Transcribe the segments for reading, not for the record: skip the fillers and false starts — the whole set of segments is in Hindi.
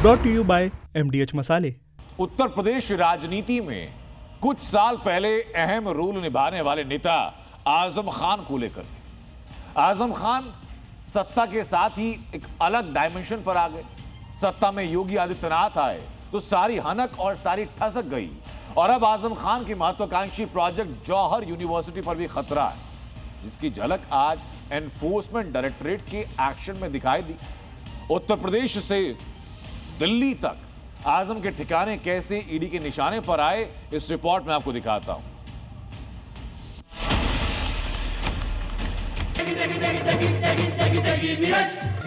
Brought to you by MDH मसाले। उत्तर प्रदेश राजनीति में कुछ साल पहले अहम रोल निभाने वाले नेता आजम खान को लेकर आजम खान सत्ता के साथ ही एक अलग डायमेंशन पर आ गए। सत्ता में योगी आदित्यनाथ आए तो सारी हनक और सारी ठसक गई और अब आजम खान की महत्वाकांक्षी प्रोजेक्ट जौहर यूनिवर्सिटी पर भी खतरा है, जिसकी झलक आज एनफोर्समेंट डायरेक्टरेट के एक्शन में दिखाई दी। उत्तर प्रदेश से दिल्ली तक आजम के ठिकाने कैसे ईडी के निशाने पर आए, इस रिपोर्ट में आपको दिखाता हूं।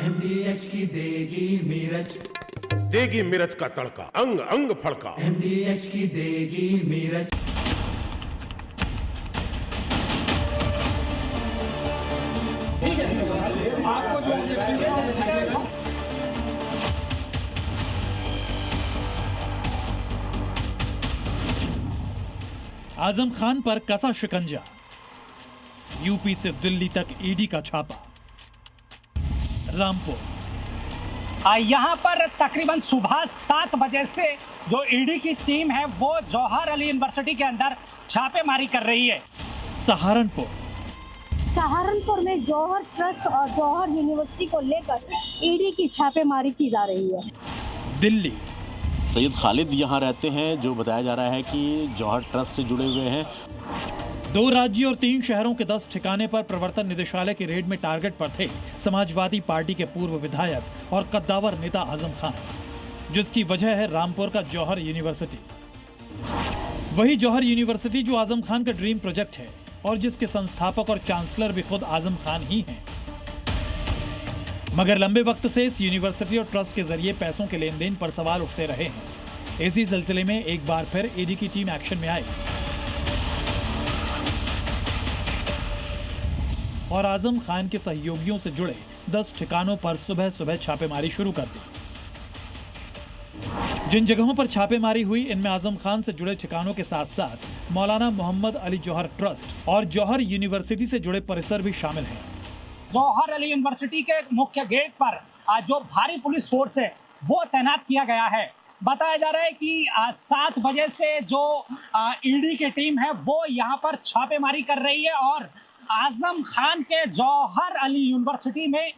MDH की देगी मिर्च, देगी मिर्च का तड़का, अंग अंग फड़का। MDH की देगी मिर्च। आजम खान पर कसा शिकंजा, यूपी से दिल्ली तक ईडी का छापा। रामपुर यहाँ पर तकरीबन सुबह 7 बजे से जो ईडी की टीम है वो जौहर अली यूनिवर्सिटी के अंदर छापेमारी कर रही है। सहारनपुर में जौहर ट्रस्ट और जौहर यूनिवर्सिटी को लेकर ईडी की छापेमारी की जा रही है। दिल्ली सैयद खालिद यहाँ रहते हैं, जो बताया जा रहा है कि जौहर ट्रस्ट से जुड़े हुए हैं। 2 राज्यों और 3 शहरों के 10 ठिकाने पर प्रवर्तन निदेशालय की रेड में टारगेट पर थे समाजवादी पार्टी के पूर्व विधायक और कद्दावर नेता आजम खान, जिसकी वजह है रामपुर का जौहर यूनिवर्सिटी। वही जौहर यूनिवर्सिटी जो आजम खान का ड्रीम प्रोजेक्ट है और जिसके संस्थापक और चांसलर भी खुद आजम खान ही हैं। मगर लंबे वक्त से इस यूनिवर्सिटी और ट्रस्ट के जरिए पैसों के लेन देन पर सवाल उठते रहे हैं। इसी सिलसिले में एक बार फिर ईडी की टीम एक्शन में आई और आजम खान के सहयोगियों से जुड़े 10 ठिकानों पर सुबह सुबह छापेमारी शुरू कर दी। जिन जगहों पर छापेमारी हुई, इनमें आजम खान से जुड़े ठिकानों के साथ साथ मौलाना मोहम्मद अली जौहर ट्रस्ट और जौहर यूनिवर्सिटी से जुड़े परिसर भी शामिल हैं। जौहर अली यूनिवर्सिटी के मुख्य गेट पर जो भारी पुलिस फोर्स है वो तैनात किया गया है। बताया जा रहा है कि 7 बजे से जो ईडी की टीम है वो यहाँ पर छापेमारी कर रही है और आजम खान के जौहर अली यूनिवर्सिटी में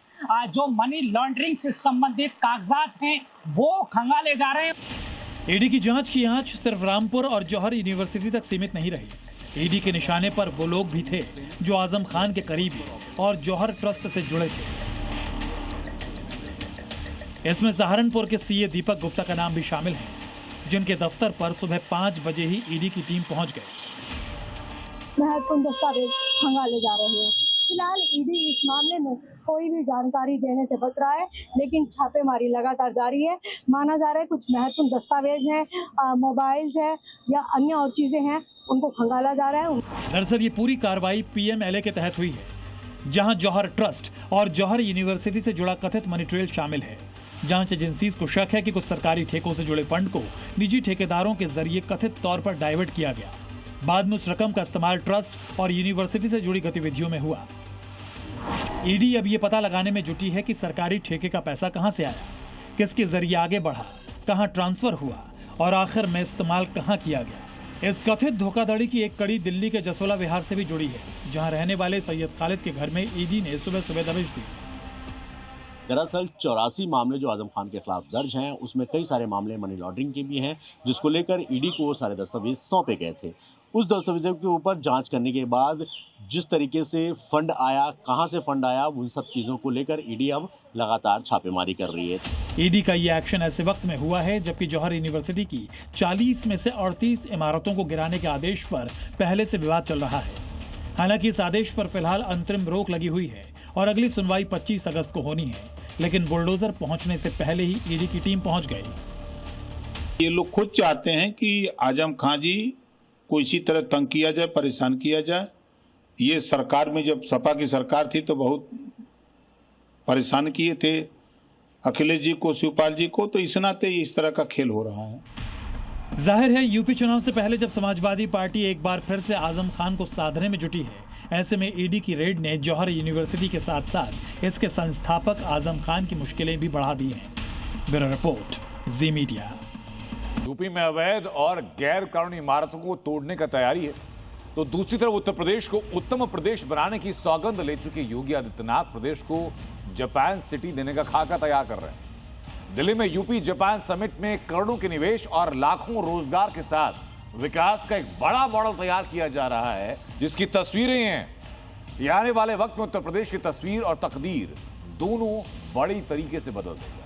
जो मनी लॉन्ड्रिंग से संबंधित कागजात हैं वो खंगाले जा रहे हैं। ईडी की जांच की आंच सिर्फ रामपुर और जौहर यूनिवर्सिटी तक सीमित नहीं रही। ईडी के निशाने पर वो लोग भी थे जो आजम खान के करीबी और जौहर ट्रस्ट से जुड़े थे। इसमें सहारनपुर के सीए दीपक गुप्ता का नाम भी शामिल है, जिनके दफ्तर पर सुबह 5 बजे ही ईडी की टीम पहुंच गई। महत्वपूर्ण दस्तावेज खंगाले जा रहे हैं। फिलहाल ईडी इस मामले में कोई भी जानकारी देने से बच रहा है, लेकिन छापेमारी लगातार जारी है। माना जा रहा है कुछ महत्वपूर्ण दस्तावेज हैं, मोबाइल्स हैं या अन्य और चीजें हैं, उनको खंगाला जा रहा है। दरअसल ये पूरी कार्रवाई PMLA के तहत हुई है, जहां जौहर ट्रस्ट और जौहर यूनिवर्सिटी से जुड़ा कथित मनी ट्रेल शामिल है। जांच एजेंसीज को शक है कि कुछ सरकारी ठेकों से जुड़े फंड को निजी ठेकेदारों के जरिए कथित तौर पर डाइवर्ट किया गया। बाद में उस रकम का इस्तेमाल ट्रस्ट और यूनिवर्सिटी से जुड़ी गतिविधियों में हुआ। ईडी अब ये पता लगाने में जुटी है कि सरकारी ठेके का पैसा कहां से आया, किसके जरिए आगे बढ़ा, कहां ट्रांसफर हुआ और आखिर में इस्तेमाल कहां किया गया। इस कथित धोखाधड़ी की एक कड़ी दिल्ली के जसोला विहार से भी जुड़ी है, जहां रहने वाले सैयद खालिद के घर में ईडी ने सुबह सुबह दबिश दी। दरअसल 84 मामले जो आजम खान के खिलाफ दर्ज हैं, उसमें कई सारे मामले मनी लॉन्ड्रिंग के भी हैं, जिसको लेकर ईडी को सारे दस्तावेज सौंपे गए थे। उस दस्तावेजों के ऊपर जांच करने के बाद जिस तरीके से फंड आया, कहां से फंड आया, उन सब चीज़ों को लेकर ईडी अब लगातार छापेमारी कर रही है। ईडी का ये एक्शन ऐसे वक्त में हुआ है जबकि जौहर यूनिवर्सिटी की 40 में से 38 इमारतों को गिराने के आदेश पर पहले से विवाद चल रहा है। हालांकि इस आदेश पर फिलहाल अंतरिम रोक लगी हुई है और अगली सुनवाई 25 अगस्त को होनी है, लेकिन बुलडोजर पहुंचने से पहले ही ईडी की टीम पहुंच गई। ये लोग खुद चाहते हैं कि आजम खान जी को इसी तरह तंग किया जाए, परेशान किया जाए। ये सरकार में जब सपा की सरकार थी तो बहुत परेशान किए थे अखिलेश जी को, शिवपाल जी को, तो इस नाते इस तरह का खेल हो रहा है। जाहिर है यूपी चुनाव से पहले जब समाजवादी पार्टी एक बार फिर से आजम खान को साधने में जुटी है, ऐसे में ईडी की रेड ने जौहर यूनिवर्सिटी के साथ साथ इसके संस्थापक आजम खान की मुश्किलें भी बढ़ा दी हैं। Bureau report. जी मीडिया। यूपी में अवैध और गैर कानूनी इमारतों को तोड़ने का तैयारी है, तो दूसरी तरफ उत्तर प्रदेश को उत्तम प्रदेश बनाने की सौगंध ले चुके योगी आदित्यनाथ प्रदेश को जापान सिटी देने का खाका तैयार कर रहे हैं। दिल्ली में यूपी जापान समिट में करोड़ों के निवेश और लाखों रोजगार के साथ विकास का एक बड़ा मॉडल तैयार किया जा रहा है, जिसकी तस्वीरें हैं। ये आने वाले वक्त में उत्तर प्रदेश की तस्वीर और तकदीर दोनों बड़ी तरीके से बदल देगा।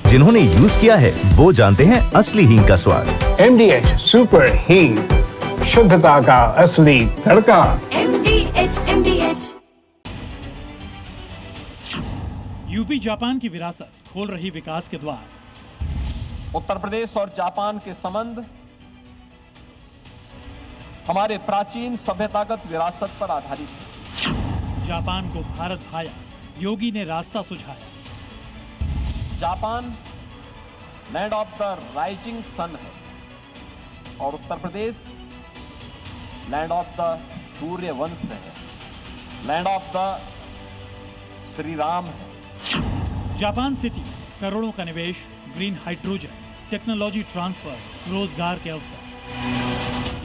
जिन्होंने यूज किया है वो जानते हैं असली हींग का स्वाद। MDH सुपर हींग, शुद्धता का असली तड़का। MDH। यूपी जापान की विरासत खोल रही विकास के द्वार। उत्तर प्रदेश और जापान के संबंध हमारे प्राचीन सभ्यतागत विरासत पर आधारित है। जापान को भारत भाया, योगी ने रास्ता सुझाया। Japan land of the rising sun है और Uttar Pradesh land of the सूर्य वंश है, land of the Shri Ram है। जापान सिटी, करोड़ों का निवेश, ग्रीन हाइड्रोजन, टेक्नोलॉजी ट्रांसफर, रोजगार के अवसर।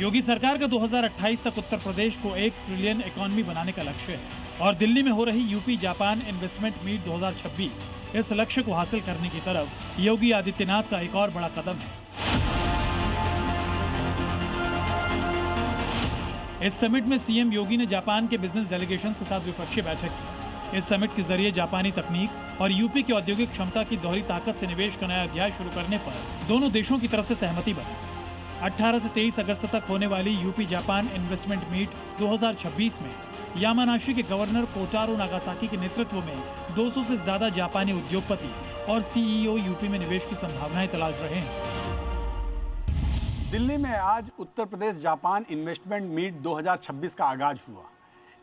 योगी सरकार का 2028 तक उत्तर प्रदेश को 1 ट्रिलियन इकोनॉमी बनाने का लक्ष्य है और दिल्ली में हो रही यूपी जापान इन्वेस्टमेंट मीट 2026 इस लक्ष्य को हासिल करने की तरफ योगी आदित्यनाथ का एक और बड़ा कदम है। इस समिट में सीएम योगी ने जापान के बिजनेस डेलीगेशंस के साथ द्विपक्षीय बैठक की। इस समिट के जरिए जापानी तकनीक और यूपी की औद्योगिक क्षमता की दोहरी ताकत से निवेश का नया अध्याय शुरू करने पर दोनों देशों की तरफ से सहमति बनी। 18 से 23 अगस्त तक होने वाली यूपी जापान इन्वेस्टमेंट मीट 2026 में यामानाशी के गवर्नर कोटारो नागासाकी के नेतृत्व में 200 से ज्यादा जापानी उद्योगपति और सीईओ यूपी में निवेश की संभावनाएं तलाश रहे हैं। दिल्ली में आज Uttar Pradesh Japan investment meet 2026 का आगाज हुआ।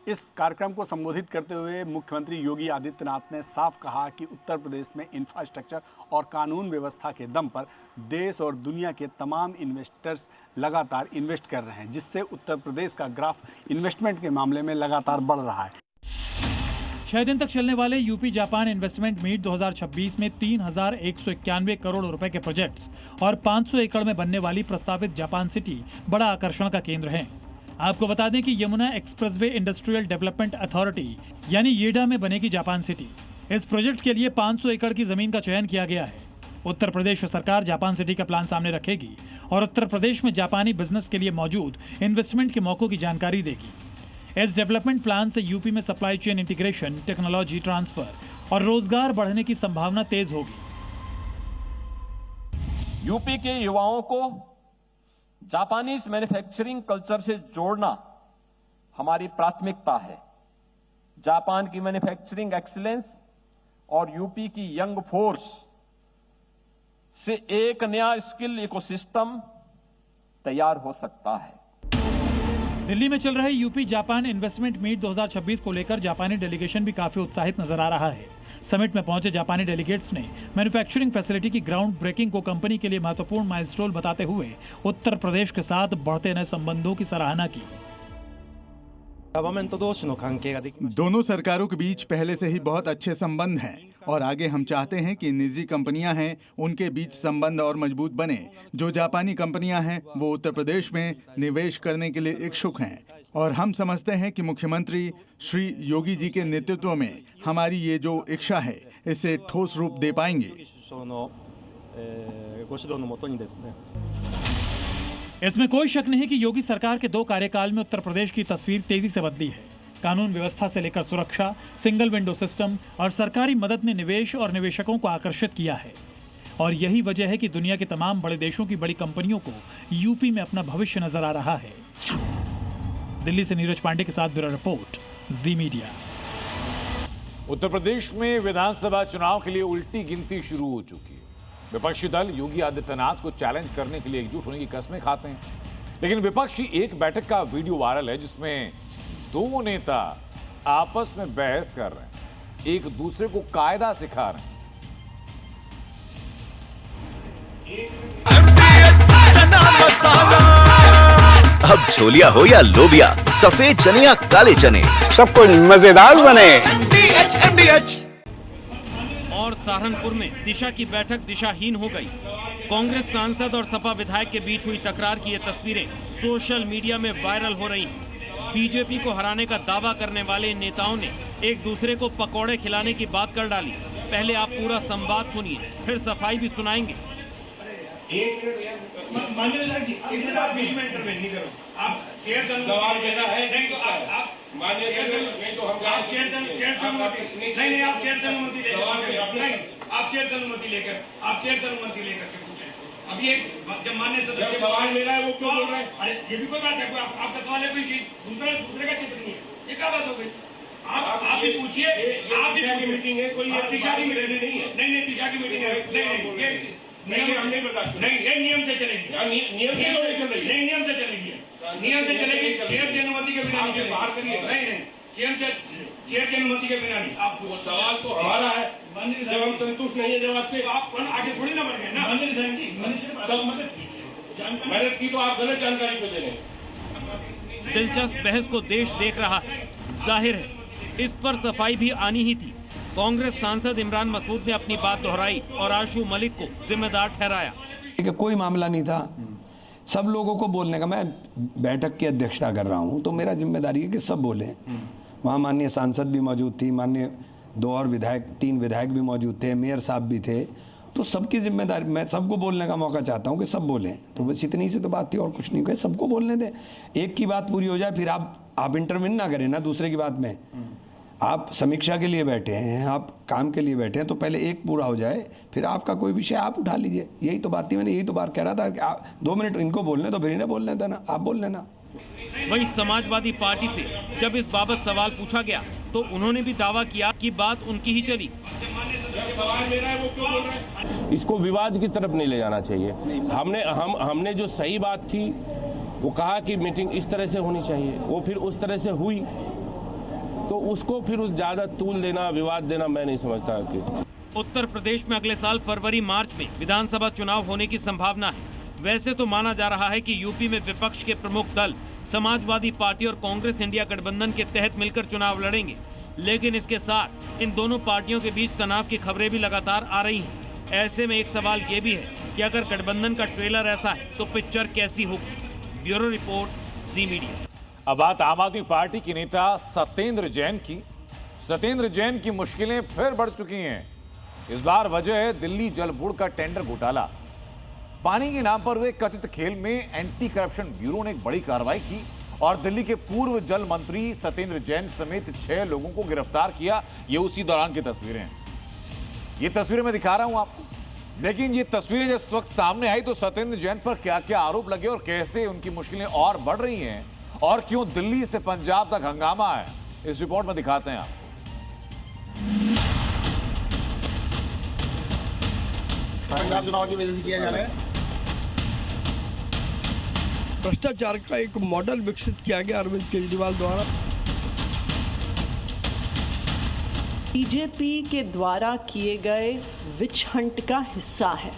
इस कार्यक्रम को संबोधित करते हुए मुख्यमंत्री योगी आदित्यनाथ ने साफ कहा कि उत्तर प्रदेश में इंफ्रास्ट्रक्चर और कानून व्यवस्था के दम पर देश और दुनिया के तमाम इन्वेस्टर्स लगातार इन्वेस्ट कर रहे हैं, जिससे उत्तर प्रदेश का ग्राफ इन्वेस्टमेंट के मामले में लगातार बढ़ रहा है। 6 दिन तक चलने वाले यूपी जापान इन्वेस्टमेंट मीट 2026 में 3,191 करोड़ रुपए के प्रोजेक्ट्स और 500 एकड़ में बनने वाली प्रस्तावित जापान सिटी बड़ा आकर्षण का केंद्र है। आपको बता दें कि Yamuna expressway industrial development authority यानी येडा में बनेगी जापान सिटी। इस प्रोजेक्ट के लिए 500 एकड़ की जमीन का चयन किया गया है। उत्तर प्रदेश सरकार जापान सिटी का प्लान सामने रखेगी और उत्तर प्रदेश में जापानी बिजनेस के लिए मौजूद इन्वेस्टमेंट के मौकों की जानकारी देगी। इस डेवलपमेंट प्लान से यूपी में supply chain integration, technology transfer और रोजगार बढ़ने की संभावना तेज होगी। यूपी के युवाओं को जापानीज मैन्युफैक्चरिंग कल्चर से जोड़ना हमारी प्राथमिकता है। जापान की मैन्युफैक्चरिंग एक्सीलेंस और यूपी की यंग फोर्स से एक नया स्किल इकोसिस्टम तैयार हो सकता है। दिल्ली में चल रहे यूपी जापान इन्वेस्टमेंट मीट 2026 को लेकर जापानी डेलीगेशन भी काफी उत्साहित नजर आ रहा है। समिट में पहुंचे जापानी डेलीगेट्स ने मैन्युफैक्चरिंग फैसिलिटी की ग्राउंड ब्रेकिंग को कंपनी के लिए महत्वपूर्ण माइलस्टोन बताते हुए उत्तर प्रदेश के साथ बढ़ते नए संबंधों की सराहना की। दोनों सरकारों के बीच पहले से ही बहुत अच्छे संबंध हैं और आगे हम चाहते हैं कि निजी कंपनियां हैं उनके बीच संबंध और मजबूत बने। जो जापानी कंपनियां हैं वो उत्तर प्रदेश में निवेश करने के लिए इच्छुक हैं और हम समझते हैं कि मुख्यमंत्री श्री योगी जी के नेतृत्व में हमारी ये जो इच्छा है इसे ठोस रूप दे पाएंगे। इसमें कोई शक नहीं कि योगी सरकार के 2 कार्यकाल में उत्तर प्रदेश की तस्वीर तेजी से बदली है। कानून व्यवस्था से लेकर सुरक्षा, सिंगल विंडो सिस्टम और सरकारी मदद ने निवेश और निवेशकों को आकर्षित किया है और यही वजह है कि दुनिया के तमाम बड़े देशों की बड़ी कंपनियों को यूपी में अपना भविष्य नजर आ रहा है। दिल्ली से नीरज पांडे के साथ ब्यूरो रिपोर्ट, जी मीडिया। उत्तर प्रदेश में विधानसभा चुनाव के लिए उल्टी गिनती शुरू हो चुकी है। विपक्षी दल योगी आदित्यनाथ को चैलेंज करने के लिए एकजुट होने की कस्में खाते हैं, लेकिन विपक्ष की एक बैठक का वीडियो वायरल है जिसमें 2 नेता आपस में बहस कर रहे हैं, एक दूसरे को कायदा सिखा रहे हैं। अब छोलिया हो या लोबिया, सफेद चने या काले चने, सब कुछ मजेदार बने। सहारनपुर में दिशा की बैठक दिशाहीन हो गई। कांग्रेस सांसद और सपा विधायक के बीच हुई तकरार की ये तस्वीरें सोशल मीडिया में वायरल हो रही हैं। बीजेपी को हराने का दावा करने वाले इन नेताओं ने एक दूसरे को पकौड़े खिलाने की बात कर डाली। पहले आप पूरा संवाद सुनिए, फिर सफाई भी सुनाएंगे। अभी एक जब मान्य सदस्य सवाल मेरा है वो क्यों बोल रहे हैं? अरे ये भी कोई बात है, कोई आपका सवाल है, कोई दूसरे का चित्र नहीं है, ये क्या बात हो गई? आप भी पूछिए, आप दिशा की मीटिंग है, कोई दिशा की मीटिंग नहीं है। नहीं दिशा की मीटिंग है, नहीं हमने बर्दाश्त नहीं, ये नियम से चलेगी, नियम से चलेगी, नहीं नियम से चलेगी, नियम से चलेगी। चेयर की अनुमति के बिना नहीं, बाहर करिए, नहीं चेयर की अनुमति के बिना नहीं। आपको सवाल तो हमारा है, जब हम संतुष्ट नहीं है जवाब से, आप आगे थोड़ी ना बढ़ गए ना। मदद की तो आप गलत जानकारी को दे रहे हैं। दिलचस्प बहस को देश देख रहा है, जाहिर है इस पर सफाई भी आनी ही थी। कांग्रेस सांसद इमरान मसूद ने अपनी बात दोहराई और आशु मलिक को जिम्मेदार ठहराया। कोई मामला नहीं था, सब लोगों को बोलने का। मैं बैठक की अध्यक्षता कर रहा हूँ, तो मेरा जिम्मेदारी है कि सब बोलें। वहाँ माननीय सांसद भी मौजूद थी, माननीय 2 और विधायक, 3 विधायक भी मौजूद थे, मेयर साहब भी थे, तो सबकी जिम्मेदारी, मैं सबको बोलने का मौका चाहता हूँ कि सब बोलें। तो बस इतनी सी तो बात थी और कुछ नहीं, कहे सबको बोलने दें। एक की बात पूरी हो जाए, फिर आप इंटरवीन ना करें ना दूसरे की बात में। आप समीक्षा के लिए बैठे हैं, आप काम के लिए बैठे हैं, तो पहले एक पूरा हो जाए, फिर आपका कोई विषय आप उठा लीजिए। यही तो बात थी, मैंने यही तो बार कह रहा था कि आप 2 मिनट इनको बोलने तो फिर इन्हें बोलने देना, आप बोल लेना। वहीं समाजवादी पार्टी से जब इस बाबत सवाल पूछा गया तो उन्होंने भी दावा किया कि बात उनकी ही चली। इसको विवाद की तरफ नहीं ले जाना चाहिए। हमने जो सही बात थी वो कहा कि मीटिंग इस तरह से होनी चाहिए, वो फिर उस तरह से हुई, तो उसको फिर उस ज्यादा तूल देना, विवाद देना, मैं नहीं समझता कि। उत्तर प्रदेश में अगले साल फरवरी-मार्च में विधानसभा चुनाव होने की संभावना है। वैसे तो माना जा रहा है कि यूपी में विपक्ष के प्रमुख दल समाजवादी पार्टी और कांग्रेस इंडिया गठबंधन के तहत मिलकर चुनाव लड़ेंगे, लेकिन इसके साथ इन दोनों पार्टियों के बीच तनाव की खबरें भी लगातार आ रही हैं। ऐसे में एक सवाल ये भी है कि अगर गठबंधन का ट्रेलर ऐसा है तो पिक्चर कैसी होगी। ब्यूरो रिपोर्ट, जी मीडिया। अब बात आम आदमी पार्टी के नेता सत्येंद्र जैन की। सत्येंद्र जैन की मुश्किलें फिर बढ़ चुकी हैं। इस बार वजह है दिल्ली जल बोर्ड का टेंडर घोटाला। पानी के नाम पर हुए कथित खेल में एंटी करप्शन ब्यूरो ने एक बड़ी कार्रवाई की और दिल्ली के पूर्व जल मंत्री सत्येंद्र जैन समेत 6 लोगों को गिरफ्तार किया। ये उसी दौरान की तस्वीरें हैं। ये तस्वीरें मैं दिखा रहा हूं आपको, लेकिन ये तस्वीरें जब इस वक्त सामने आई तो सत्येंद्र जैन पर क्या क्या आरोप लगे और कैसे उनकी मुश्किलें और बढ़ रही हैं और क्यों दिल्ली से पंजाब तक हंगामा है, इस रिपोर्ट में दिखाते हैं आपको। पंजाब चुनाव की वजह से किया जा रहा है। भ्रष्टाचार का एक मॉडल विकसित किया गया अरविंद केजरीवाल द्वारा। बीजेपी के द्वारा किए गए विच हंट का हिस्सा है।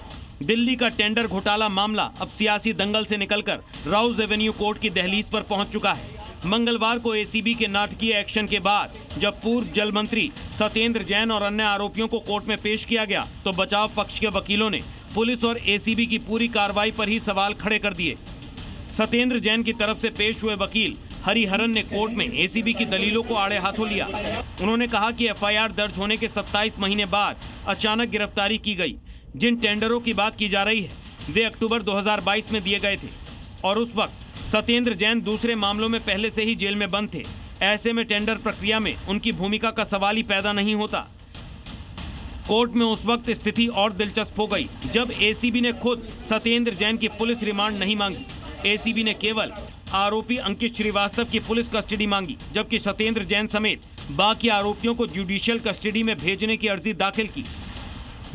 दिल्ली का टेंडर घोटाला मामला अब सियासी दंगल से निकलकर राउज एवेन्यू कोर्ट की दहलीज पर पहुंच चुका है। मंगलवार को एसीबी के नाटकीय एक्शन के बाद जब पूर्व जल मंत्री सत्येंद्र जैन और अन्य आरोपियों को कोर्ट में पेश किया गया तो बचाव पक्ष के वकीलों ने पुलिस और एसीबी की पूरी कार्रवाई पर ही सवाल खड़े कर दिए। सत्येंद्र जैन की तरफ से पेश हुए वकील हरिहरन ने कोर्ट में एसीबी की दलीलों को आड़े हाथों लिया। उन्होंने कहा कि एफआईआर दर्ज होने के 27 महीने बाद अचानक गिरफ्तारी की गई। जिन टेंडरों की बात की जा रही है वे अक्टूबर 2022 में दिए गए थे और उस वक्त सत्येंद्र जैन दूसरे मामलों में पहले से ही जेल में बंद थे। ऐसे में टेंडर प्रक्रिया में उनकी भूमिका का सवाल ही पैदा नहीं होता। कोर्ट में उस वक्त स्थिति और दिलचस्प हो गई जब एसीबी ने खुद सत्येंद्र जैन की पुलिस रिमांड नहीं मांगी। एसीबी ने केवल आरोपी अंकित श्रीवास्तव की पुलिस कस्टडी मांगी, जबकि सत्येंद्र जैन समेत बाकी आरोपियों को जुडिशियल कस्टडी में भेजने की अर्जी दाखिल की।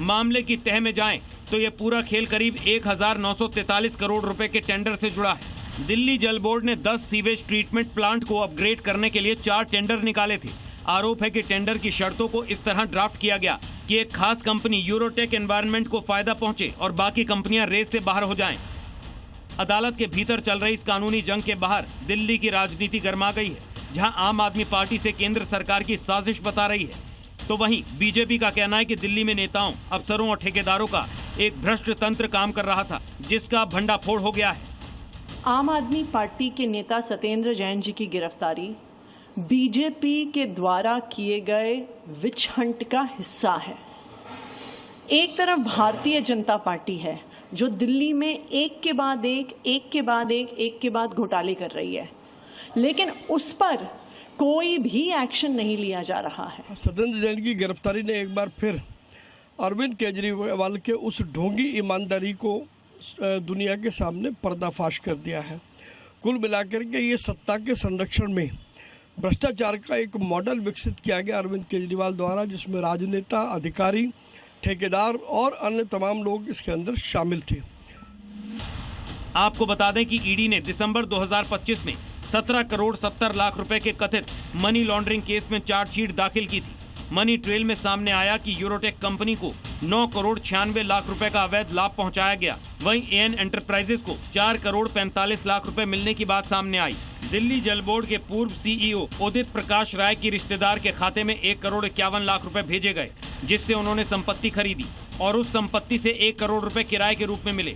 मामले की तह में जाएं तो यह पूरा खेल करीब 1943 करोड़ रुपए के टेंडर से जुड़ा है। दिल्ली जल बोर्ड ने 10 सीवेज ट्रीटमेंट प्लांट को अपग्रेड करने के लिए 4 टेंडर निकाले थे। आरोप है कि टेंडर की शर्तों को इस तरह ड्राफ्ट किया गया कि एक खास कंपनी यूरोटेक एनवायरनमेंट को फायदा पहुंचे और बाकी कंपनियां रेस से बाहर हो जाएं। अदालत के भीतर चल रही इस कानूनी जंग के बाहर दिल्ली की राजनीति गर्मा गई है, जहां आम आदमी पार्टी से केंद्र सरकार की साजिश बता रही है। तो वहीं बीजेपी का कहना है कि दिल्ली में नेताओं, अफसरों और ठेकेदारों का एक भ्रष्ट तंत्र काम कर रहा था, जिसका भंडाफोड़ हो गया है। आम आदमी पार्टी के नेता सत्येंद्र जैन जी की गिरफ्तारी बीजेपी के द्वारा किए गए विच हंट का हिस्सा है। एक तरफ भारतीय जनता पार्टी है जो दिल्ली में एक के बाद घोटाले कर रही है, लेकिन उस पर कोई भी एक्शन नहीं लिया जा रहा है। सत्येंद्र जैन की गिरफ्तारी ने एक बार फिर अरविंद केजरीवाल के उस ढोंगी ईमानदारी को दुनिया के सामने पर्दाफाश कर दिया है। कुल मिलाकर के ये सत्ता के संरक्षण में भ्रष्टाचार का एक मॉडल विकसित किया गया अरविंद केजरीवाल द्वारा, जिसमें राजनेता, अधिकारी, ठेकेदार और अन्य तमाम लोग इसके अंदर शामिल थे। आपको बता दें कि ईडी ने दिसंबर 2025 में 17 करोड़ 70 लाख रुपए के कथित मनी लॉन्ड्रिंग केस में चार्जशीट दाखिल की थी। मनी ट्रेल में सामने आया कि यूरोटेक कंपनी को 9 करोड़ 96 लाख रुपए का अवैध लाभ पहुंचाया गया। वहीं एएन एंटरप्राइजेस को 4 करोड़ 45 लाख रुपए मिलने की बात सामने आई। दिल्ली जल बोर्ड के पूर्व सीईओ उदित प्रकाश राय की रिश्तेदार के खाते में 1 करोड़ 51 लाख रुपए भेजे गए, जिससे उन्होंने संपत्ति खरीदी और उस संपत्ति से 1 करोड़ रुपए किराए के रूप में मिले।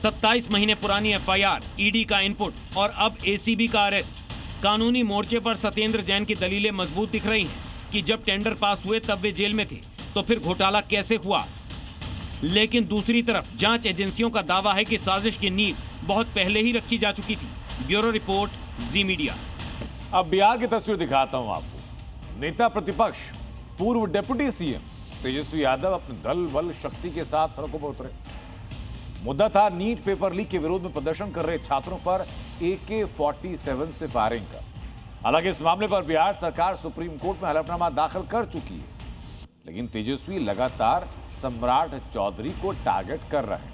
27 महीने पुरानी एफआईआर, ईडी का इनपुट और अब एसीबी का अरेस्ट। कानूनी मोर्चे पर सत्येंद्र जैन की दलीलें मजबूत दिख रही हैं कि जब टेंडर पास हुए तब वे जेल में थे, तो फिर घोटाला कैसे हुआ। लेकिन दूसरी तरफ जांच एजेंसियों का दावा है कि साजिश की नींव बहुत पहले ही रखी जा चुकी थी। ब्यूरो रिपोर्ट, जी मीडिया। अब बिहार की तस्वीर दिखाता हूं आपको। नेता प्रतिपक्ष पूर्व डिप्टी सीएम तेजस्वी यादव अपने दल बल शक्ति के साथ सड़कों पर उतरे। मुद्दा था नीट पेपर लीक के विरोध में प्रदर्शन कर रहे छात्रों पर AK-47 से फायरिंग का। हालांकि इस मामले पर बिहार सरकार सुप्रीम कोर्ट में हलफनामा दाखिल कर चुकी है, लेकिन तेजस्वी लगातार सम्राट चौधरी को टारगेट कर रहे हैं।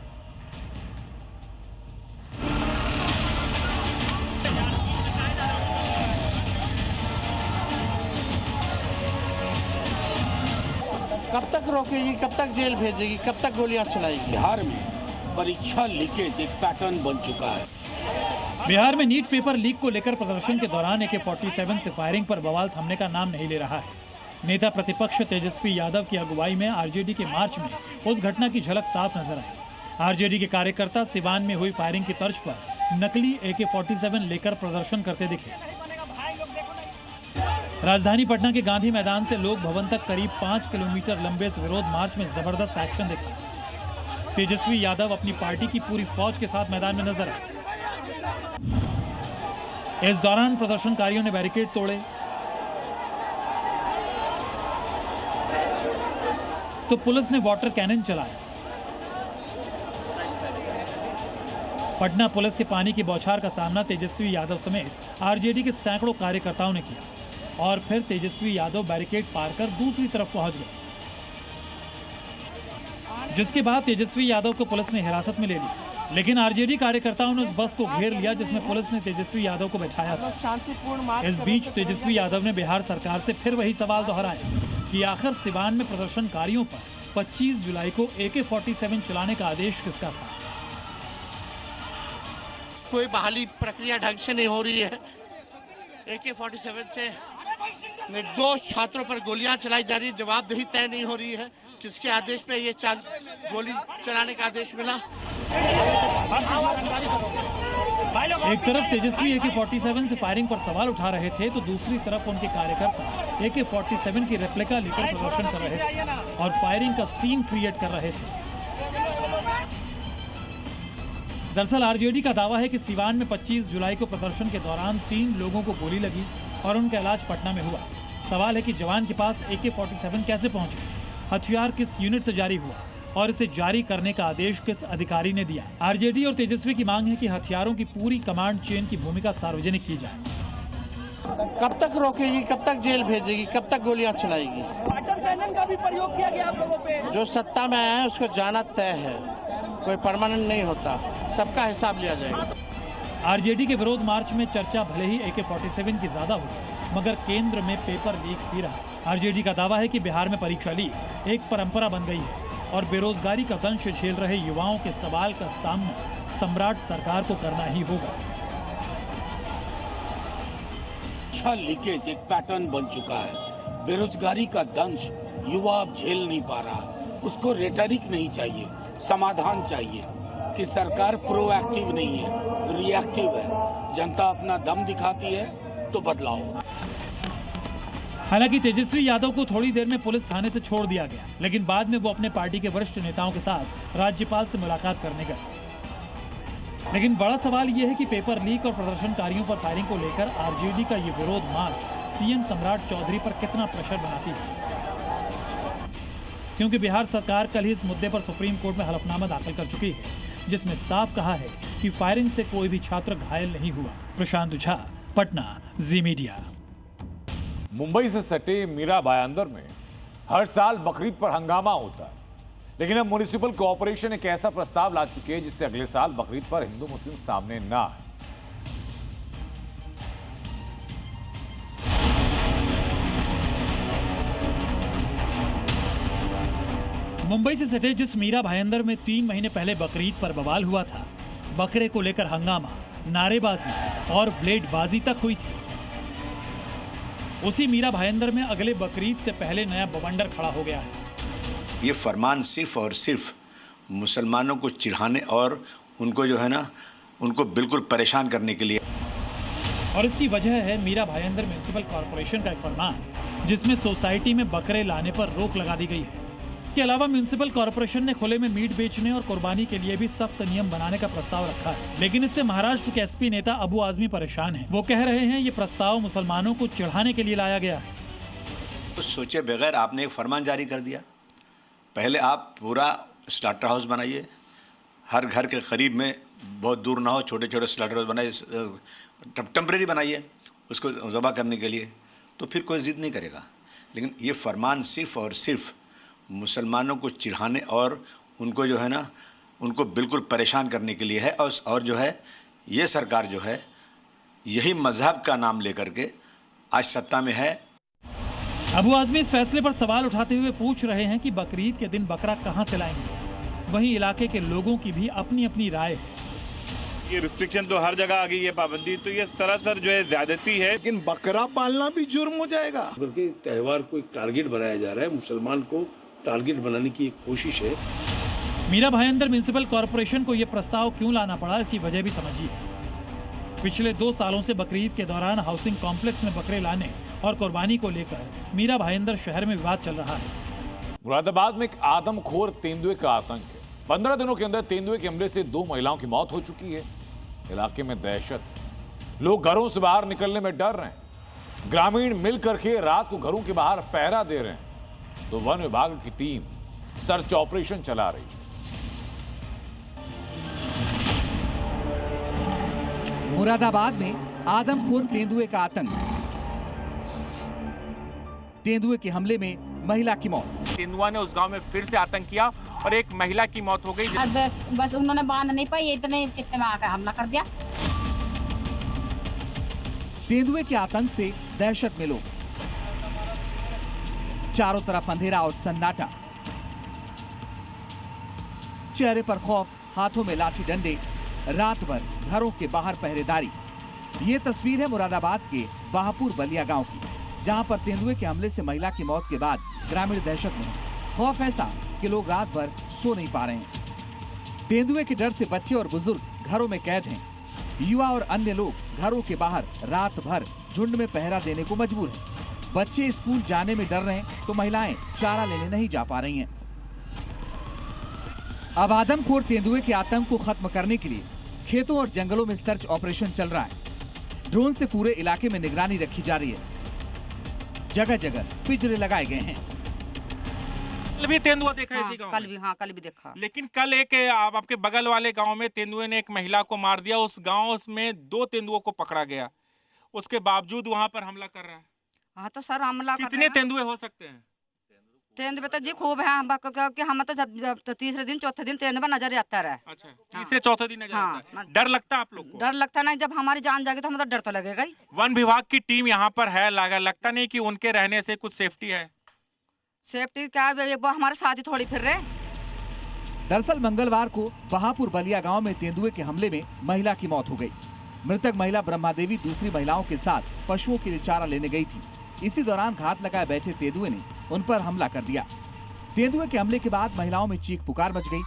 कब तक रोकेगी, कब तक जेल भेजेगी, कब तक गोलियां चलाएगी। बिहार में परीक्षा लीकेज एक पैटर्न बन चुका है। बिहार में नीट पेपर लीक को लेकर प्रदर्शन के दौरान AK-47 से फायरिंग पर बवाल थमने का नाम नहीं ले रहा है। नेता प्रतिपक्ष तेजस्वी यादव की अगुवाई में आरजेडी के मार्च में उस घटना की झलक साफ नजर आई। आरजेडी के कार्यकर्ता सिवान में हुई फायरिंग की तर्ज पर नकली AK-47 लेकर प्रदर्शन करते दिखे। राजधानी पटना के गांधी मैदान से लोक भवन तक करीब 5 किलोमीटर लंबे इस विरोध मार्च में जबरदस्त एक्शन देखा। तेजस्वी यादव अपनी पार्टी की पूरी फौज के साथ मैदान में नजर आए। इस दौरान प्रदर्शनकारियों ने बैरिकेड तोड़े तो पुलिस ने वाटर कैनन चलाया। पटना पुलिस के पानी की बौछार का सामना तेजस्वी यादव समेत आरजेडी के सैकड़ों कार्यकर्ताओं ने किया और फिर तेजस्वी यादव बैरिकेड पार कर दूसरी तरफ पहुंच गए, जिसके बाद तेजस्वी यादव को पुलिस ने हिरासत में ले ली। लेकिन आरजेडी कार्यकर्ताओं ने उस बस को घेर लिया जिसमें पुलिस ने तेजस्वी यादव को बैठाया था। इस बीच तेजस्वी यादव ने बिहार सरकार से फिर वही सवाल दोहराया कि आखिर सिवान में प्रदर्शनकारियों पर 25 जुलाई को AK-47 चलाने का आदेश किसका था। कोई बहाली प्रक्रिया ढंग से नहीं हो रही है। AK-47 से निर्दोष छात्रों पर गोलियां चलाई जा रही है। जवाबदेही तय नहीं हो रही है। किसके आदेश पे ये गोली चलाने का आदेश मिला। एक तरफ तेजस्वी AK-47 से फायरिंग पर सवाल उठा रहे थे तो दूसरी तरफ उनके कार्यकर्ता AK-47 की रेप्लिका लेकर प्रदर्शन कर रहे थे और फायरिंग का सीन क्रिएट कर रहे थे। दरअसल आरजेडी का दावा है कि सिवान में 25 जुलाई को प्रदर्शन के दौरान 3 लोगों को गोली लगी और उनका इलाज पटना में हुआ। सवाल है कि जवान के पास AK-47 कैसे पहुंचे, हथियार किस यूनिट से जारी हुआ और इसे जारी करने का आदेश किस अधिकारी ने दिया। आरजेडी और तेजस्वी की मांग है कि हथियारों की पूरी कमांड चेन की भूमिका सार्वजनिक की जाए। कब तक रोकेगी, कब तक जेल भेजेगी, कब तक गोलियां चलाएगी। वाटर कैनन का भी प्रयोग किया गया आप लोगों पे। जो सत्ता में आया है उसको जाना तय है, कोई परमानेंट नहीं होता, सबका हिसाब लिया जाएगा। आरजेडी के विरोध मार्च में चर्चा भले ही AK-47 की ज्यादा हुई, मगर केंद्र में पेपर लीक भी रहा। आरजेडी का दावा है कि बिहार में परीक्षा लीक एक परंपरा बन गई है और बेरोजगारी का दंश झेल रहे युवाओं के सवाल का सामना सम्राट सरकार को करना ही होगा। अच्छा लीकेज एक पैटर्न बन चुका है। बेरोजगारी का दंश युवा अब झेल नहीं पा रहा। उसको रेटरिक नहीं चाहिए, समाधान चाहिए कि सरकार प्रोएक्टिव नहीं है, रिएक्टिव है। जनता अपना दम दिखाती है तो बदलाव। हालांकि तेजस्वी यादव को थोड़ी देर में पुलिस थाने से छोड़ दिया गया, लेकिन बाद में वो अपने पार्टी के वरिष्ठ नेताओं के साथ राज्यपाल से मुलाकात करने गए। लेकिन बड़ा सवाल यह है कि पेपर लीक और प्रदर्शनकारियों पर फायरिंग को लेकर आरजेडी का ये विरोध मार्च सीएम सम्राट चौधरी पर कितना प्रेशर बनाती है, क्योंकि बिहार सरकार कल ही इस मुद्दे पर सुप्रीम कोर्ट में हलफनामा दाखिल कर चुकी है, जिसमें साफ कहा है कि फायरिंग से कोई भी छात्र घायल नहीं हुआ। प्रशांत झा, पटना, जी मीडिया। मुंबई से सटे मीरा भाईंदर में हर साल बकरीद पर हंगामा होता है, लेकिन अब म्युनिसिपल कॉर्पोरेशन एक ऐसा प्रस्ताव ला चुकी है जिससे अगले साल बकरीद पर हिंदू मुस्लिम सामने ना आए। मुंबई से सटे जिस मीरा भाईंदर में 3 महीने पहले बकरीद पर बवाल हुआ था, बकरे को लेकर हंगामा, नारेबाजी और ब्लेडबाजी तक हुई थी, उसी मीरा भाईंदर में अगले बकरीद से पहले नया बवंडर खड़ा हो गया है। ये फरमान सिर्फ और सिर्फ मुसलमानों को चिढ़ाने और उनको जो है ना, उनको बिल्कुल परेशान करने के लिए। और इसकी वजह है मीरा भाईंदर म्युनिसिपल कॉर्पोरेशन का एक फरमान, जिसमें सोसाइटी में बकरे लाने पर रोक लगा दी गई है। इसके अलावा म्युनिसिपल कॉर्पोरेशन ने खुले में मीट बेचने और कुर्बानी के लिए भी सख्त नियम बनाने का प्रस्ताव रखा है, लेकिन इससे महाराष्ट्र के एसपी नेता अबू आजमी परेशान हैं। वो कह रहे हैं ये प्रस्ताव मुसलमानों को चिढ़ाने के लिए लाया गया है। तो सोचे बगैर आपने एक फरमान जारी कर दिया। पहले आप पूरा स्लाटर हाउस बनाइए, हर घर के करीब में, बहुत दूर ना हो, छोटे छोटे स्लाटर हाउस बनाइए, टेम्परेरी बनाइए उसको ज़बह करने के लिए, तो फिर कोई ज़िद नहीं करेगा। लेकिन ये फरमान सिर्फ और सिर्फ मुसलमानों को चिढ़ाने और उनको जो है ना, उनको बिल्कुल परेशान करने के लिए है। और जो है ये सरकार जो है यही मजहब का नाम लेकर के आज सत्ता में है। अबू आजमी इस फैसले पर सवाल उठाते हुए पूछ रहे हैं कि बकरीद के दिन बकरा कहां से लाएंगे। वहीं इलाके के लोगों की भी अपनी अपनी राय है। ये रिस्ट्रिक्शन तो हर जगह आ गई है, पाबंदी, तो ये सरासर जो है ज्यादती है। लेकिन बकरा पालना भी जुर्म हो जाएगा। बल्कि त्योहार को एक टारगेट बनाया जा रहा है, मुसलमान को टारगेट बनाने की एक कोशिश है। मीरा भाईंदर म्युनिसिपल कॉर्पोरेशन को यह प्रस्ताव क्यों लाना पड़ा, इसकी वजह भी समझिए। पिछले 2 सालों से बकरीद के दौरान हाउसिंग कॉम्प्लेक्स में बकरे लाने और कुर्बानी को लेकर मीरा भाईंदर शहर में विवाद चल रहा है। मुरादाबाद में एक आदमखोर तेंदुए का आतंक है। 15 दिनों के अंदर तेंदुए के हमले से 2 महिलाओं की मौत हो चुकी है। इलाके में दहशत, लोग घरों से बाहर निकलने में डर रहे हैं। ग्रामीण मिल करके रात को घरों के बाहर पहरा दे रहे हैं, तो वन विभाग की टीम सर्च ऑपरेशन चला रही है। मुरादाबाद में आदमखोर तेंदुए का आतंक। तेंदुए के हमले में महिला की मौत। तेंदुआ ने उस गांव में फिर से आतंक किया और एक महिला की मौत हो गई। बस उन्होंने बांध नहीं पाई, इतने चित्ते में आकर हमला कर दिया। तेंदुए के आतंक से दहशत में लोग, चारों तरफ अंधेरा और सन्नाटा, चेहरे पर खौफ, हाथों में लाठी डंडे, रात भर घरों के बाहर पहरेदारी। ये तस्वीर है मुरादाबाद के बाहपुर बलिया गांव की, जहां पर तेंदुए के हमले से महिला की मौत के बाद ग्रामीण दहशत में, खौफ ऐसा कि लोग रात भर सो नहीं पा रहे हैं। तेंदुए के डर से बच्चे और बुजुर्ग घरों में कैद हैं। युवा और अन्य लोग घरों के बाहर रात भर झुंड में पहरा देने को मजबूर हैं। बच्चे स्कूल जाने में डर रहे हैं तो महिलाएं चारा लेने नहीं जा पा रही हैं। अब आदमखोर तेंदुए के आतंक को खत्म करने के लिए खेतों और जंगलों में सर्च ऑपरेशन चल रहा है। ड्रोन से पूरे इलाके में निगरानी रखी जा रही है। जगह जगह पिंजरे लगाए गए हैं। कल भी तेंदुआ देखा है इसी गांव में? कल भी देखा। लेकिन कल एक आपके बगल वाले गांव में तेंदुए ने एक महिला को मार दिया। उस गांव में 2 तेंदुओं को पकड़ा गया, उसके बावजूद वहां पर हमला कर रहा है। हाँ तो सर हमला कितने तेंदुए हो सकते हैं? तेंदुए तो जी खूब है, हम तो तीसरे दिन चौथे दिन तेंदुआ नजर आता रहा। अच्छा, तीसरे चौथे दिन नजर आता है। डर लगता है आप लोग को? डर लगता नहीं, जब हमारी जान जाएगी तो हमें तो डर तो लगेगा ही। वन विभाग की टीम यहाँ पर है, लगता नहीं कि उनके रहने से कुछ सेफ्टी है? सेफ्टी क्या, वो हमारे साथ ही थोड़ी फिर रहे। दरअसल मंगलवार को बहापुर बलिया गांव में तेंदुए के हमले में महिला की मौत हो गई। मृतक महिला ब्रह्मा देवी दूसरी महिलाओं के साथ पशुओं के लिए चारा लेने गई थी। इसी दौरान घात लगाए बैठे तेंदुए ने उन पर हमला कर दिया। तेंदुए के हमले के बाद महिलाओं में चीख पुकार मच गई।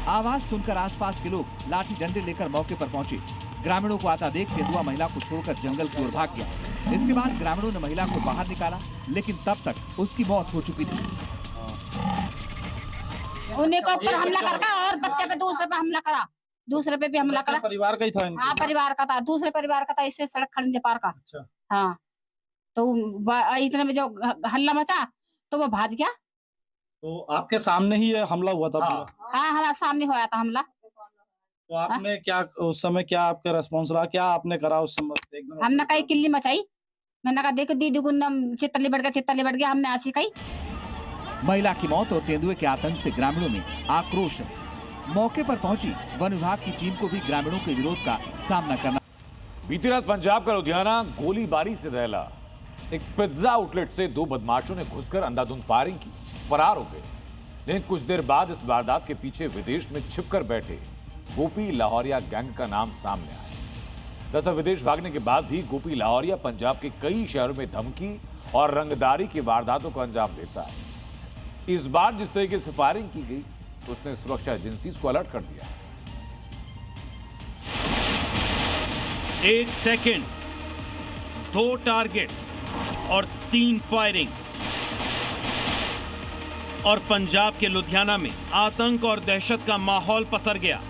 आवाज सुनकर आसपास के लोग लाठी डंडे लेकर मौके पर पहुंचे। ग्रामीणों को आता देख तेंदुआ महिला को छोड़कर जंगल की ओर भाग गया। इसके बाद ग्रामीणों ने महिला को बाहर निकाला, लेकिन तब तक उसकी मौत हो चुकी थी। उन्हीं के ऊपर हमला करके और बच्चे पे दूसरे पे हमला करा, दूसरे पे भी हमला करा। परिवार का ही था? हाँ, परिवार का था, दूसरे परिवार का था, इससे सड़क खड़ंजे पार का। अच्छा। हाँ, तो इतने में जो हल्ला मचा तो वो भाग गया। तो आपके सामने ही ये हमला हुआ था? हाँ, हमारे सामने हुआ था हमला। तो आपने क्या उस समय, क्या आपका रेस्पॉन्स रहा, क्या आपने करा उस समय? हमने कहीं किल्ली मचाई, मैंने कहा देखो दीदी को चित्तली बढ़ गया, हमने ऐसी कही। महिला की मौत और तेंदुए के आतंक से ग्रामीणों में आक्रोश है। मौके पर पहुंची वन विभाग की टीम को भी ग्रामीणों के विरोध का सामना करना। बीती रात पंजाब का लुधियाना गोलीबारी से दहला। एक पिज्जा आउटलेट से दो बदमाशों ने घुसकर अंधाधुंध फायरिंग की, फरार हो गए। लेकिन कुछ देर बाद इस वारदात के पीछे विदेश में छिपकर बैठे गोपी लाहौरिया गैंग का नाम सामने आया। दरअसल विदेश भागने के बाद भी गोपी लाहौरिया पंजाब के कई शहरों में धमकी और रंगदारी की वारदातों को अंजाम देता है। इस बार जिस तरीके से फायरिंग की गई, उसने सुरक्षा एजेंसीज को अलर्ट कर दिया। 1 सेकंड, 2 टारगेट और 3 फायरिंग, और पंजाब के लुधियाना में आतंक और दहशत का माहौल पसर गया।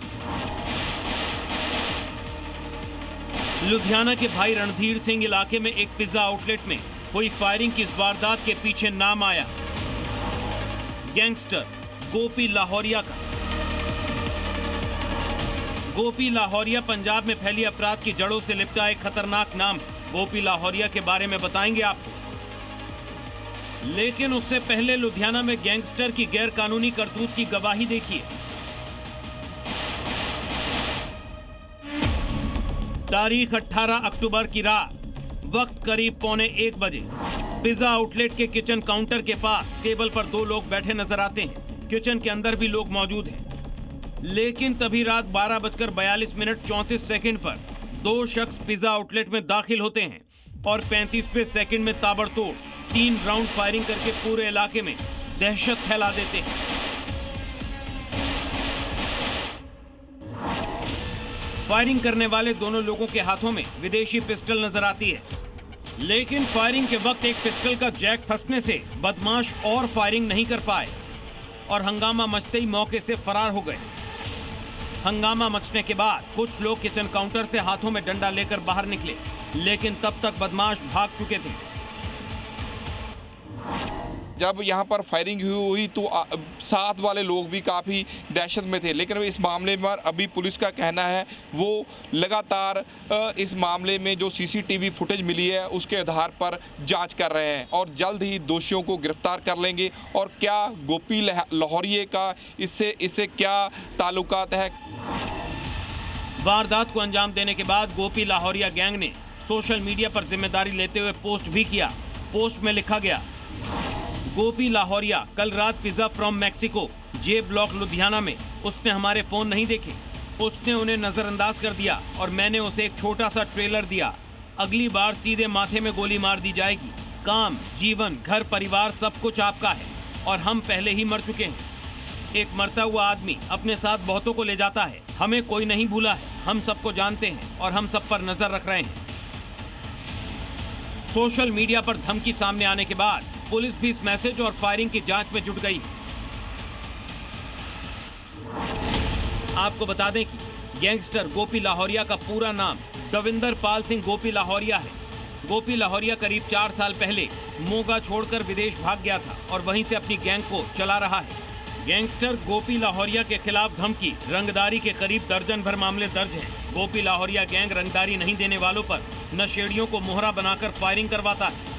लुधियाना के भाई रणधीर सिंह इलाके में एक पिज्जा आउटलेट में हुई फायरिंग की इस वारदात के पीछे नाम आया गैंगस्टर गोपी लाहौरिया का। गोपी लाहौरिया पंजाब में फैली अपराध की जड़ों से लिपटा एक खतरनाक नाम। गोपी लाहौरिया के बारे में बताएंगे आपको, लेकिन उससे पहले लुधियाना में गैंगस्टर की गैर कानूनी करतूत की गवाही देखिए। तारीख 18 अक्टूबर की रात, वक्त करीब 1:15 बजे। पिज्जा आउटलेट के किचन काउंटर के पास टेबल पर 2 लोग बैठे नजर आते हैं। किचन के अंदर भी लोग मौजूद हैं। लेकिन तभी रात 12:42 पर 2 शख्स पिज्जा आउटलेट में दाखिल होते हैं और 35वें सेकंड में ताबड़तोड़ 3 राउंड फायरिंग करके पूरे इलाके में दहशत फैला देते हैं। फायरिंग करने वाले दोनों लोगों के हाथों में विदेशी पिस्टल नजर आती है, लेकिन फायरिंग के वक्त एक पिस्टल का जैक फंसने से बदमाश और फायरिंग नहीं कर पाए और हंगामा मचते ही मौके से फरार हो गए। हंगामा मचने के बाद कुछ लोग किचन काउंटर से हाथों में डंडा लेकर बाहर निकले, लेकिन तब तक बदमाश भाग चुके थे। जब यहाँ पर फायरिंग हुई तो साथ वाले लोग भी काफ़ी दहशत में थे, लेकिन इस मामले में अभी पुलिस का कहना है वो लगातार इस मामले में जो सीसीटीवी फुटेज मिली है उसके आधार पर जांच कर रहे हैं और जल्द ही दोषियों को गिरफ्तार कर लेंगे। और क्या गोपी लाहौरिया का इससे क्या ताल्लुकात है। वारदात को अंजाम देने के बाद गोपी लाहौरिया गैंग ने सोशल मीडिया पर जिम्मेदारी लेते हुए पोस्ट भी किया। पोस्ट में लिखा गया, गोपी लाहौरिया कल रात pizza from Mexico J block Ludhiana में उसने हमारे फोन नहीं देखे, उसने उन्हें नजरअंदाज कर दिया और मैंने उसे एक छोटा सा ट्रेलर दिया। अगली बार सीधे माथे में गोली मार दी जाएगी। काम, जीवन, घर, परिवार सब कुछ आपका है और हम पहले ही मर चुके हैं। एक मरता हुआ आदमी अपने साथ बहुतों को ले जाता है। हमें कोई नहीं भूला है, हम सबको जानते हैं और हम सब पर नजर रख रहे हैं। सोशल मीडिया पर धमकी सामने आने के बाद पुलिस भी इस मैसेज और फायरिंग की जांच में जुट गई। आपको बता दें कि गैंगस्टर गोपी लाहौरिया का पूरा नाम दविंदर पाल सिंह गोपी लाहौरिया है। गोपी लाहौरिया करीब 4 साल पहले मोगा छोड़कर विदेश भाग गया था और वहीं से अपनी गैंग को चला रहा है। गैंगस्टर गोपी लाहौरिया के खिलाफ धमकी, रंगदारी के करीब दर्जन भर मामले दर्ज हैं। गोपी लाहौरिया गैंग रंगदारी नहीं देने वालों पर नशेड़ियों को मोहरा बनाकर फायरिंग करवाता है।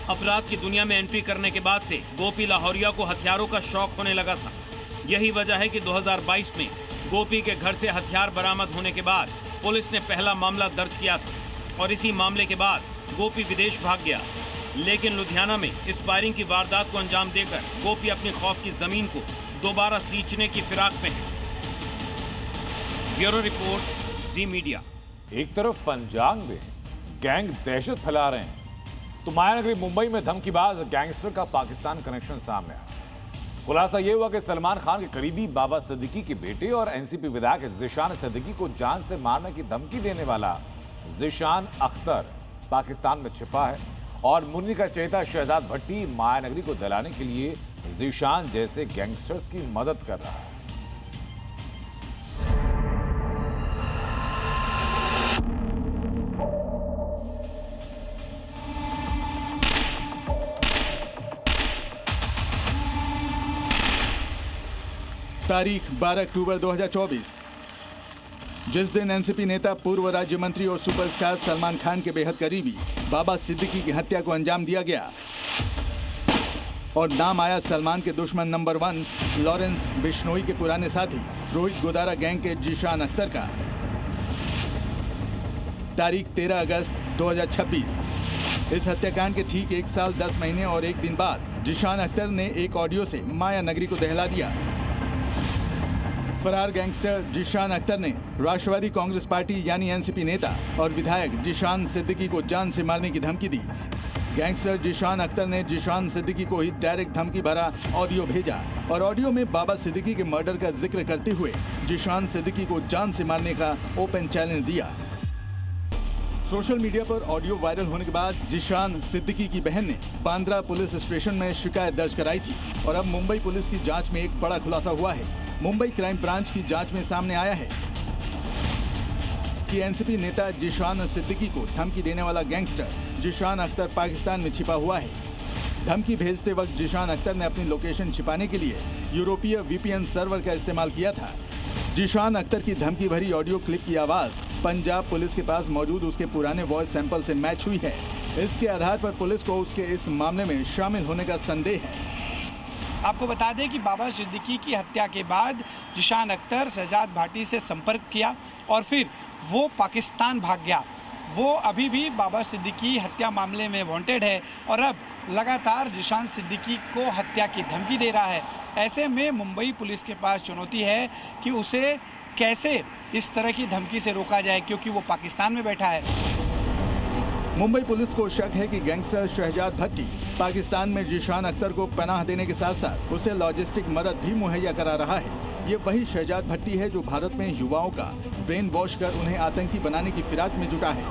अपराध की दुनिया में एंट्री करने के बाद से गोपी लाहौरिया को हथियारों का शौक होने लगा था। यही वजह है कि 2022 में गोपी के घर से हथियार बरामद होने के बाद पुलिस ने पहला मामला दर्ज किया था और इसी मामले के बाद गोपी विदेश भाग गया। लेकिन लुधियाना में इस फायरिंग की वारदात को अंजाम देकर गोपी अपनी खौफ की जमीन को दोबारा सींचने की फिराक में है। ब्यूरो रिपोर्ट, जी मीडिया। एक तरफ पंजाब में गैंग दहशत फैला रहे हैं। तो मायानगरी मुंबई में धमकीबाज गैंगस्टर का पाकिस्तान कनेक्शन सामने आया। खुलासा यह हुआ कि सलमान खान के करीबी बाबा सिद्दीकी के बेटे और एनसीपी विधायक जिशान सिद्दीकी को जान से मारने की धमकी देने वाला जिशान अख्तर पाकिस्तान में छिपा है और मुन्नी का चहेता शहजाद भट्टी मायानगरी को दलाने के लिए जिशान जैसे गैंगस्टर्स की मदद कर रहा है। तारीख 12 अक्टूबर 2024, जिस दिन एनसीपी नेता पूर्व राज्य मंत्री और सुपरस्टार सलमान खान के बेहद करीबी बाबा सिद्दीकी की हत्या को अंजाम दिया गया और नाम आया सलमान के दुश्मन नंबर 1 लॉरेंस बिश्नोई के पुराने साथी रोहित गोदारा गैंग के जिशान अख्तर का। तारीख 13 अगस्त 2026, इस हत्याकांड के ठीक 1 साल 10 महीने और 1 दिन बाद जिशान अख्तर ने एक ऑडियो से माया नगरी को दहला दिया। फरार गैंगस्टर जिशान अख्तर ने राष्ट्रवादी कांग्रेस पार्टी यानी एनसीपी नेता और विधायक जिशान सिद्दीकी को जान से मारने की धमकी दी। गैंगस्टर जिशान अख्तर ने जिशान सिद्दीकी को ही डायरेक्ट धमकी भरा ऑडियो भेजा और ऑडियो में बाबा सिद्दीकी के मर्डर का जिक्र करते हुए जिशान सिद्दीकी को जान से मारने का ओपन चैलेंज दिया। सोशल मीडिया पर ऑडियो वायरल होने के बाद जिशान सिद्दीकी की बहन ने बांद्रा पुलिस स्टेशन में शिकायत दर्ज कराई थी और अब मुंबई पुलिस की जांच में एक बड़ा खुलासा हुआ है। मुंबई क्राइम ब्रांच की जांच में सामने आया है कि एनसीपी नेता जिशान सिद्दीकी को धमकी देने वाला गैंगस्टर जिशान अख्तर पाकिस्तान में छिपा हुआ है। धमकी भेजते वक्त जिशान अख्तर ने अपनी लोकेशन छिपाने के लिए यूरोपीय वीपीएन सर्वर का इस्तेमाल किया था। जिशान अख्तर की धमकी भरी ऑडियो क्लिप की आवाज पंजाब पुलिस के पास मौजूद उसके पुराने वॉइस सैंपल से मैच हुई है। इसके आधार पर पुलिस को उसके इस मामले में शामिल होने का संदेह है। आपको बता दें कि बाबा सिद्दीकी की हत्या के बाद जिशान अख्तर शहजाद भाटी से संपर्क किया और फिर वो पाकिस्तान भाग गया। वो अभी भी बाबा सिद्दीकी हत्या मामले में वांटेड है और अब लगातार जिशान सिद्दीकी को हत्या की धमकी दे रहा है। ऐसे में मुंबई पुलिस के पास चुनौती है कि उसे कैसे इस तरह की धमकी से रोका जाए, क्योंकि वो पाकिस्तान में बैठा है। मुंबई पुलिस को शक है कि गैंगस्टर शहजाद भट्टी पाकिस्तान में जिशान अख्तर को पनाह देने के साथ साथ उसे लॉजिस्टिक मदद भी मुहैया करा रहा है। ये वही शहजाद भट्टी है जो भारत में युवाओं का ब्रेन वॉश कर उन्हें आतंकी बनाने की फिराक में जुटा है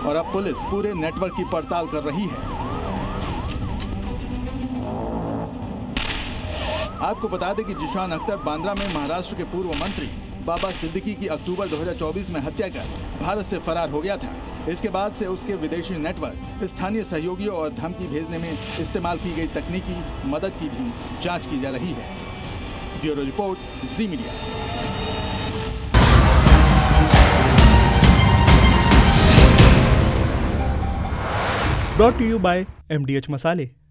और अब पुलिस पूरे नेटवर्क की पड़ताल कर रही है। आपको बता दें कि जिशान अख्तर बांद्रा में महाराष्ट्र के पूर्व मंत्री बाबा सिद्दीकी की अक्टूबर 2024 में हत्या कर भारत से फरार हो गया था। इसके बाद से उसके विदेशी नेटवर्क, स्थानीय सहयोगियों और धमकी भेजने में इस्तेमाल की गई तकनीकी मदद की भी जांच की जा रही है। Bureau report, ji media. Brought to you by MDH मसाले।